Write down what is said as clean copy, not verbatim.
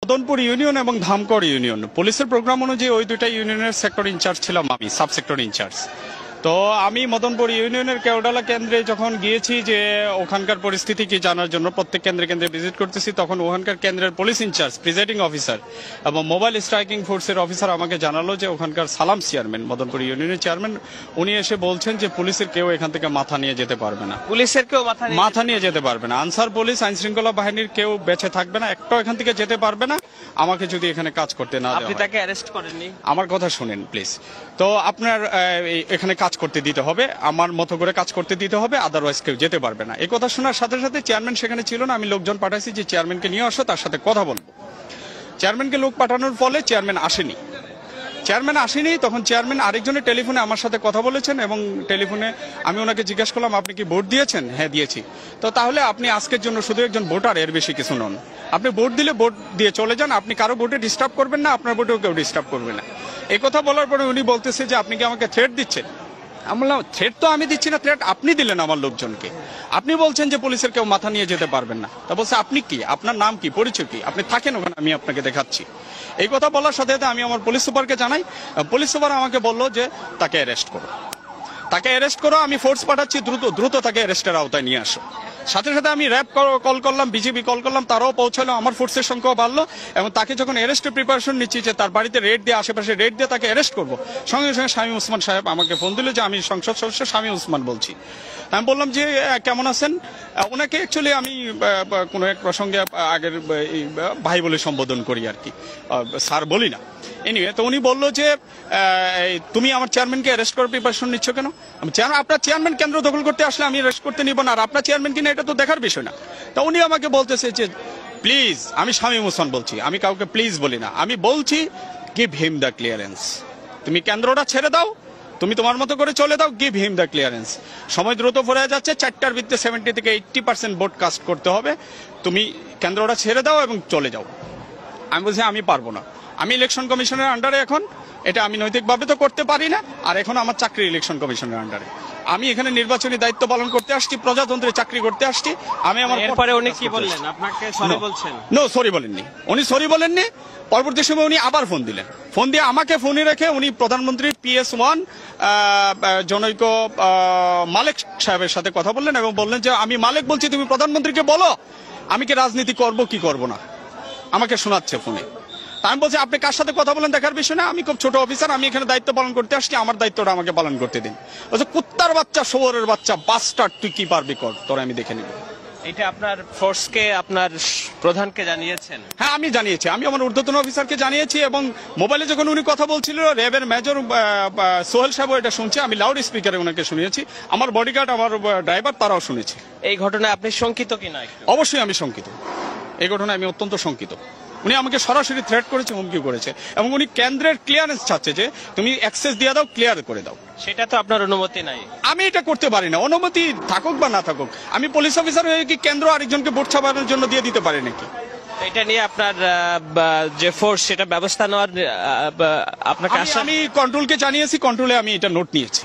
Madanpur union এবং Dhamkar union পুলিশের programme অনুযায়ী ওই দুইটা ইউনিয়নের সেক্টর ইনচার্জ ছিলাম আমি, সাব সেক্টর ইনচার্জ। তো আমি মদনপুর ইউনিয়নের কেওডালা কেন্দ্রে যখন গিয়েছি যে ওখানকার পরিস্থিতি কি জানার জন্য প্রত্যেক কেন্দ্রে কেন্দ্রে ভিজিট করতেছি, তখন ওখানকার কেন্দ্রের পুলিশ ইনচার্জ, প্রিজাইডিং অফিসার এবং মোবাইল স্ট্রাইকিং ফোর্সের অফিসার আমাকে জানালো যে ওখানকার সালাম চেয়ারম্যান, মদনপুর ইউনিয়নের চেয়ারম্যান, উনি এসে বলছেন যে পুলিশের কেউ এখান থেকে মাথা নিয়ে যেতে পারবে না, পুলিশের কেউ মাথা নিয়ে যেতে পারবে না, আনসার পুলিশ আইন শৃঙ্খলা বাহিনীর কেউ বেঁচে থাকবে না, একটাও এখান থেকে যেতে পারবে না আমাকে যদি এখানে কাজ করতে না দেওয়া হয়। আপনি তাকে অ্যারেস্ট করেননি? আমার কথা শুনেন প্লিজ। তো আপনার এখানে কাজ করতে দিতে হবে, আমার মতো করে কাজ করতে দিতে হবে, আদারওয়াইজ কেউ যেতে পারবে না। এই কথা শোনার সাথে সাথে চেয়ারম্যান সেখানে ছিল না, আমি লোকজন পাঠাইছি যে চেয়ারম্যানকে নিয়ে আসো, তার সাথে কথা বলবো। চেয়ারম্যানকে লোক পাঠানোর ফলে চেয়ারম্যান আসেনি। তখন চেয়ারম্যান আরেকজনের টেলিফোনে আমার সাথে কথা বলেছেন এবং টেলিফোনে আমি ওনাকে জিজ্ঞাসা করলাম, আপনি কি ভোট দিয়েছেন? হ্যাঁ দিয়েছি। তো তাহলে আপনি আজকের জন্য শুধু একজন ভোটার, এর বেশি কিছু নন। আপনি ভোট দিলে ভোট দিয়ে চলে যান, আপনি কারো ভোটে ডিস্টার্ব করবেন না, আপনার ভোটেও কেউ ডিস্টার্ব করবে না। এই কথা বলার পরে উনি বলতেছে যে আপনি কি আমাকে থ্রেট দিচ্ছেন? আমি বললাম থ্রেট তো আমি দিচ্ছি না, থ্রেট আপনি দিলেন আমার লোকজনকে। আপনি বলছেন যে পুলিশের কেউ মাথা নিয়ে যেতে পারবেন না। তা বলছে আপনি কি, আপনার নাম কি, পরিচয় কি, আপনি থাকেন ওখানে, আমি আপনাকে দেখাচ্ছি। এই কথা বলার সাথে সাথে আমি আমার পুলিশ সুপারকে জানাই, পুলিশ সুপার আমাকে বললো যে তাকে অ্যারেস্ট করো, আমি ফোর্স পাঠাচ্ছি, দ্রুত তাকে অ্যারেস্টের আওতায় নিয়ে আসো। সাথে সাথে আমি র্যাব কল করলাম, বিজিবি কল করলাম, তারাও পৌঁছালো, আমার ফোর্সের সংখ্যাও বাড়লো এবং তাকে যখন অ্যারেস্টের প্রিপারেশন নিচ্ছি যে তার বাড়িতে রেড দিয়ে, আশেপাশে রেড দিয়ে তাকে অ্যারেস্ট করবো, সঙ্গে সঙ্গে শামীম ওসমান সাহেব আমাকে ফোন দিল যে আমি সংসদ সদস্য শামীম ওসমান বলছি। আমি বললাম যে কেমন আছেন? ওনাকে অ্যাকচুয়ালি আমি কোনো এক প্রসঙ্গে আগের ভাই বলে সম্বোধন করি আর কি, স্যার বলি না। এনিওয়ে, তো উনি বললো যে তুমি আমার চেয়ারম্যানকে অ্যারেস্ট করার প্রিপারেশন নিচ্ছ কেন? আপনার চেয়ারম্যান কেন্দ্র দখল করতে আসলে আমি অ্যারেস্ট করতে নিব না, আর আপনার চেয়ারম্যান কিনা এটা তো দেখার বিষয় না। তা উনি আমাকে বলতেছে যে প্লিজ, আমি শামীম ওসমান বলছি, আমি কাউকে প্লিজ বলি না, আমি বলছি গিভ হিম দ্য ক্লিয়ারেন্স। তুমি কেন্দ্রটা ছেড়ে দাও, তুমি তোমার মতো করে চলে দাও, গিভ হিম দ্য ক্লিয়ারেন্স। সময় দ্রুত ফুরিয়ে যাচ্ছে, 4টার ভিত্তিতে 70 থেকে 80% ভোট কাস্ট করতে হবে, তুমি কেন্দ্রটা ছেড়ে দাও এবং চলে যাও। আমি বলছি আমি পারবো না, আমি ইলেকশন কমিশনের আন্ডারে, এখন এটা আমি নৈতিকভাবে তো করতে পারি না, আর এখন আমার চাকরি ইলেকশন কমিশনের আন্ডারে, আমি এখানে নির্বাচনী দায়িত্ব পালন করতে আসছি, প্রজাতন্ত্রের চাকরি করতে আসছি। আমি আমার এরপরে উনি কি বললেন? আপনাকে সরি বলছেন? নো, সরি বলেননি, উনি সরি বলেননি। পরবর্তী সময় উনি আবার ফোন দিলেন, ফোন দিয়ে আমাকে ফোনে রেখে উনি প্রধানমন্ত্রী PS1 জনৈক মালেক সাহেবের সাথে কথা বললেন এবং বললেন যে আমি মালেক বলছি, তুমি প্রধানমন্ত্রীকে বলো আমি কি রাজনীতি করব কি করব না, আমাকে শোনাচ্ছে ফোনে। আমি বলছি আপনি কার সাথে কথা বলেন দেখার বিষয় না, আমি খুব ছোট অফিসার, আমি এখানে দায়িত্ব পালন করতে আসছি, আমার দায়িত্বটা আমাকে পালন করতে দিন। বলছে কুত্তার বাচ্চা, শোয়ারের বাচ্চা, বাস্টার্ড, তুই কি পারবি কর, তোরা আমি দেখে নিব। এটা আপনার ফোর্সকে, আপনার প্রধানকে জানিয়েছেন? হ্যাঁ, আমি জানিয়েছি, আমি আমার ঊর্ধ্বতন অফিসারকে জানিয়েছি এবং মোবাইলে যখন উনি কথা বলছিল র্যাবের মেজর সোহেল সাহেব এটা শুনছে, আমি লাউড স্পিকারে ওনাকে শুনিয়েছি, আমার বডিগার্ড, আমার ড্রাইভার, তারাও শুনেছে। এই ঘটনায় আপনি শঙ্কিত কিনা? অবশ্যই আমি শঙ্কিত, এই ঘটনায় আমি অত্যন্ত শঙ্কিত। উনি আমাকে সরাসরি থ্রেট করেছে, হুমকি করেছে এবং উনি কেন্দ্রের ক্লিয়ারেন্স চাচ্ছে যে তুমি অ্যাক্সেস দিয়ে দাও, ক্লিয়ার করে দাও। সেটা তো আপনার অনুমতি নাই। আমি এটা করতে পারি না, অনুমতি থাকুক বা না থাকুক। আমি পুলিশ অফিসার হয়ে কি কেন্দ্র আরেকজনকে ভোট ছাপানোর জন্য দিয়ে দিতে পারি নাকি? এটা নিয়ে আপনার যে ফোর্স, সেটা ব্যবস্থা নেওয়ার আপনাকে আমি কন্ট্রোলকে জানিয়েছি, কন্ট্রোলে আমি এটা নোট নিয়েছি।